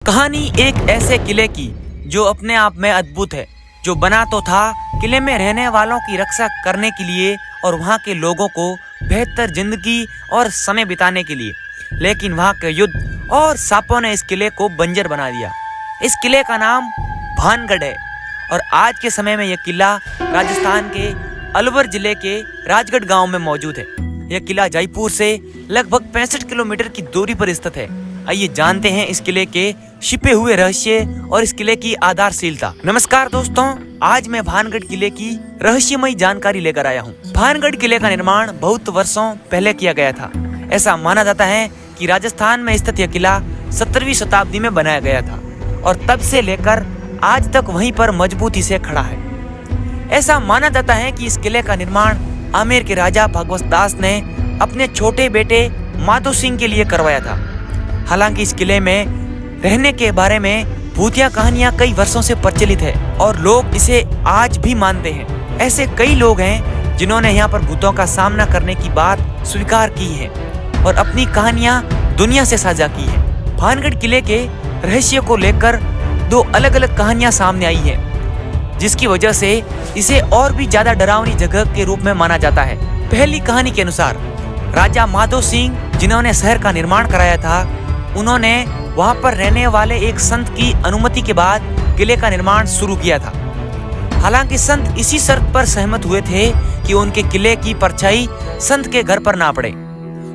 कहानी एक ऐसे किले की जो अपने आप में अद्भुत है, जो बना तो था किले में रहने वालों की रक्षा करने के लिए और वहाँ के लोगों को बेहतर जिंदगी और समय बिताने के लिए, लेकिन वहाँ के युद्ध और सांपों ने इस किले को बंजर बना दिया। इस किले का नाम भानगढ़ है और आज के समय में यह किला राजस्थान के अलवर जिले के राजगढ़ गांव में मौजूद है। यह किला जयपुर से लगभग 65 किलोमीटर की दूरी पर स्थित है। आइए जानते हैं इस किले के छिपे हुए रहस्य और इस किले की आधारशिलता। नमस्कार दोस्तों, आज मैं भानगढ़ किले की रहस्यमयी जानकारी लेकर आया हूँ। भानगढ़ किले का निर्माण बहुत वर्षों पहले किया गया था। ऐसा माना जाता है कि राजस्थान में स्थित यह किला 17वीं शताब्दी में बनाया गया था और तब से लेकर आज तक वहीं पर मजबूती से खड़ा है। ऐसा माना जाता है कि इस किले का निर्माण आमेर के राजा भगवत दास ने अपने छोटे बेटे माधो सिंह के लिए करवाया था। हालांकि इस किले में रहने के बारे में भूतिया कहानियां कई वर्षों से प्रचलित है और लोग इसे आज भी मानते हैं। ऐसे कई लोग हैं जिन्होंने यहाँ पर भूतों का सामना करने की बात स्वीकार की है और अपनी कहानियां दुनिया से साझा की है। भानगढ़ किले के रहस्य को लेकर 2 अलग अलग कहानियां सामने आई है, जिसकी वजह से इसे और भी ज्यादा डरावनी जगह के रूप में माना जाता है। पहली कहानी के अनुसार राजा माधो सिंह, जिन्होंने शहर का निर्माण कराया था, उन्होंने वहां पर रहने वाले एक संत की अनुमति के बाद किले का निर्माण शुरू किया था। हालांकि संत इसी शर्त पर सहमत हुए थे कि उनके किले की परछाई संत के घर पर ना पड़े।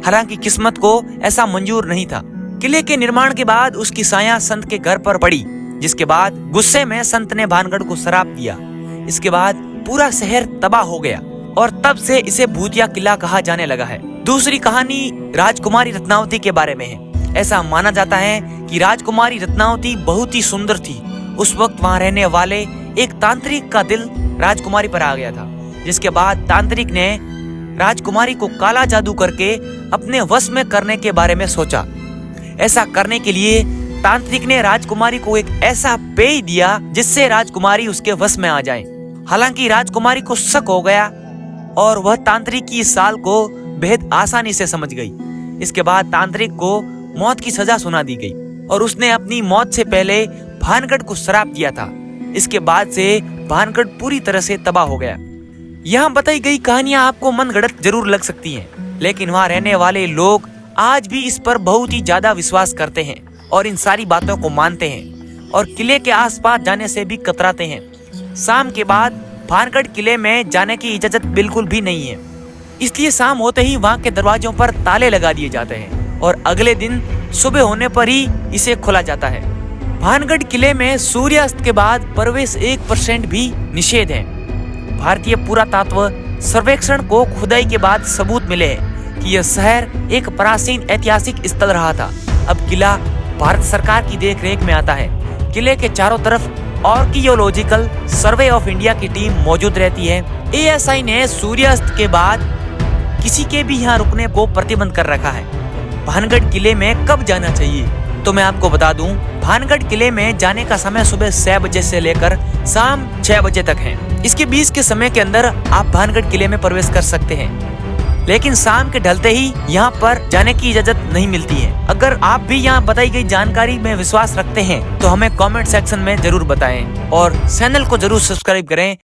हालांकि किस्मत को ऐसा मंजूर नहीं था। किले के निर्माण के बाद उसकी साया संत के घर पर पड़ी, जिसके बाद गुस्से में संत ने भानगढ़ को श्राप दिया। इसके बाद पूरा शहर तबाह हो गया और तब से इसे भूतिया किला कहा जाने लगा है। दूसरी कहानी राजकुमारी रत्नावती के बारे में है। ऐसा माना जाता है कि राजकुमारी रत्नावती बहुत ही सुंदर थी। उस वक्त वहां रहने वाले एक तांत्रिक का दिल राजकुमारी पर आ गया था, जिसके बाद तांत्रिक ने राजकुमारी को काला जादू करके अपने वश में करने के बारे में सोचा। ऐसा करने के लिए तांत्रिक ने राजकुमारी को एक ऐसा पेय दिया जिससे राजकुमारी उसके वश में आ जाए। हालांकि राजकुमारी को शक हो गया और वह तांत्रिक की इस चाल को बेहद आसानी से समझ गई। इसके बाद तांत्रिक को मौत की सजा सुना दी गई और उसने अपनी मौत से पहले भानगढ़ को श्राप दिया था। इसके बाद से भानगढ़ पूरी तरह से तबाह हो गया। यहाँ बताई गई कहानियां आपको मनगढ़ंत जरूर लग सकती हैं, लेकिन वहाँ रहने वाले लोग आज भी इस पर बहुत ही ज्यादा विश्वास करते हैं और इन सारी बातों को मानते हैं और किले के आसपास जाने से भी कतराते हैं। शाम के बाद भानगढ़ किले में जाने की इजाजत बिल्कुल भी नहीं है, इसलिए शाम होते ही वहाँ के दरवाजों पर ताले लगा दिए जाते हैं और अगले दिन सुबह होने पर ही इसे खोला जाता है। भानगढ़ किले में सूर्यास्त के बाद प्रवेश 1% भी निषेध है। भारतीय पुरातत्व सर्वेक्षण को खुदाई के बाद सबूत मिले हैं कि यह शहर एक प्राचीन ऐतिहासिक स्थल रहा था। अब किला भारत सरकार की देखरेख में आता है। किले के चारों तरफ आर्कियोलॉजिकल सर्वे ऑफ इंडिया की टीम मौजूद रहती है। ASI ने सूर्यास्त के बाद किसी के भी यहाँ रुकने को प्रतिबंध कर रखा है। भानगढ़ किले में कब जाना चाहिए, तो मैं आपको बता दूं, भानगढ़ किले में जाने का समय सुबह 6 बजे से लेकर शाम 6 बजे तक है। इसके बीच के समय के अंदर आप भानगढ़ किले में प्रवेश कर सकते हैं, लेकिन शाम के ढलते ही यहाँ पर जाने की इजाजत नहीं मिलती है। अगर आप भी यहाँ बताई गई जानकारी में विश्वास रखते हैं तो हमें कमेंट सेक्शन में जरूर बताएं और चैनल को जरूर सब्सक्राइब करें।